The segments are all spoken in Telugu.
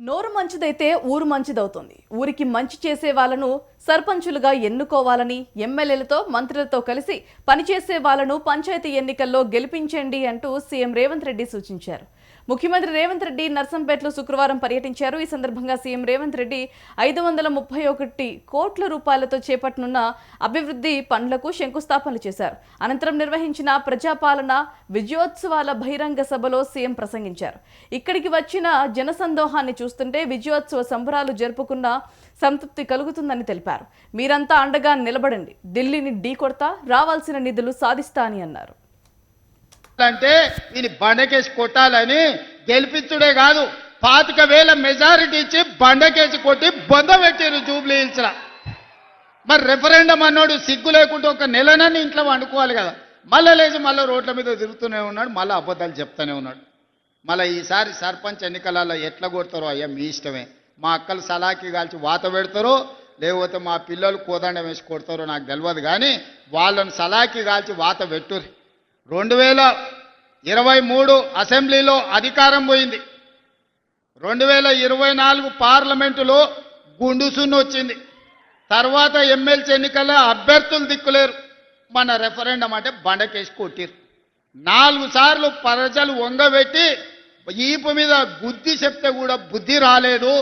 నోరు మంచిదైతే ఊరు మంచిదవుతుంది. ఊరికి మంచి చేసే వాళ్ళను సర్పంచులుగా ఎన్నుకోవాలని ఎమ్మెల్యేలతో మంత్రులతో కలిసి పనిచేసే వాళ్ళను పంచాయతీ ఎన్నికల్లో గెలిపించండి అంటూ సీఎం రేవంత్ రెడ్డి సూచించారు. ముఖ్యమంత్రి రేవంత్ రెడ్డి నర్సంపేటలో శుక్రవారం పర్యటించారు. ఈ సందర్భంగా సీఎం రేవంత్ రెడ్డి 531 కోట్ల రూపాయలతో చేపట్టనున్న అభివృద్ధి పనులకు శంకుస్థాపనలు చేశారు. అనంతరం నిర్వహించిన ప్రజాపాలన విజయోత్సవాల బహిరంగ సభలో సీఎం ప్రసంగించారు. ఇక్కడికి వచ్చిన జనసందోహాన్ని చూస్తుంటే విజయోత్సవ సంబరాలు జరుపుకున్న సంతృప్తి కలుగుతుందని తెలిపారు. మీరంతా అండగా నిలబడండి, ఢిల్లీని ఢీకొడతా, రావాల్సిన నిధులు సాధిస్తా అని అన్నారు. అంటే ఈయన బండకేసి కొట్టాలని గెలిపించుడే కాదు, 25,000 మెజారిటీ ఇచ్చి బండకేసి కొట్టి బొంద పెట్టారు జూబ్లీ హిల్స్ లా. మరి రెఫరెండం అన్నాడు సిగ్గు లేకుంటే ఒక నెలనని ఇంట్లో వండుకోవాలి కదా. మళ్ళీ లేచి మళ్ళీ రోడ్ల మీద తిరుగుతూనే ఉన్నాడు, మళ్ళీ అబద్ధాలు చెప్తూనే ఉన్నాడు. మళ్ళీ ఈసారి సర్పంచ్ ఎన్నికలలో ఎట్లా కొడతారో అయ్యా మీ ఇష్టమే. మా అక్కలు సలాకి కాల్చి వాత పెడతారో లేకపోతే మా పిల్లలు కోదండం వేసి కొడతారో నాకు తెలియదు, కానీ వాళ్ళని సలాకి కాల్చి వాత పెట్టుర్రి. 2023 అసెంబ్లీలో అధికారం పోయింది, 2024 పార్లమెంటులో గుండుసున్న వచ్చింది. తర్వాత ఎమ్మెల్సీ ఎన్నికల్లో అభ్యర్థులు దిక్కులేరు. మన రెఫరెండం అంటే బండకేసి కొట్టిరు. 4 సార్లు ప్రజలు వంగబెట్టి ఈపు మీద గుద్ది చెప్తే కూడా బుద్ధి రాలేదు.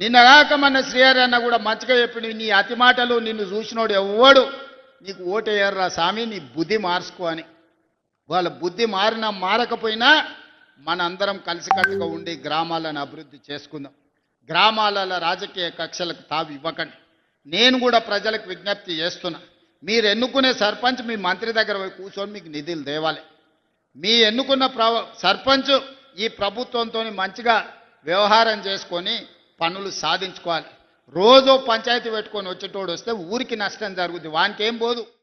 నిన్నగాక మన శ్రీహరి అన్న కూడా మంచిగా చెప్పిండు, నీ అతి మాటలు నిన్ను చూసినోడు ఎవ్వడు నీకు ఓటేయర్రా స్వామి, నీ బుద్ధి మార్చుకో అని. వాళ్ళ బుద్ధి మారినా మారకపోయినా మన అందరం కలిసికట్టుగా ఉండి గ్రామాలను అభివృద్ధి చేసుకుందాం. గ్రామాలలో రాజకీయ కక్షలకు తావి ఇవ్వకండి. నేను కూడా ప్రజలకు విజ్ఞప్తి చేస్తున్నా, మీరు ఎన్నుకునే సర్పంచ్ మీ మంత్రి దగ్గర పోయి కూర్చొని మీకు నిధులు తేవాలి. మీ ఎన్నుకున్న సర్పంచ్ ఈ ప్రభుత్వంతో మంచిగా వ్యవహారం చేసుకొని పనులు సాధించుకోవాలి. రోజు పంచాయతీ పెట్టుకొని వచ్చేటోడు వస్తే ఊరికి నష్టం జరుగుతుంది, వానికి ఏం పోదు.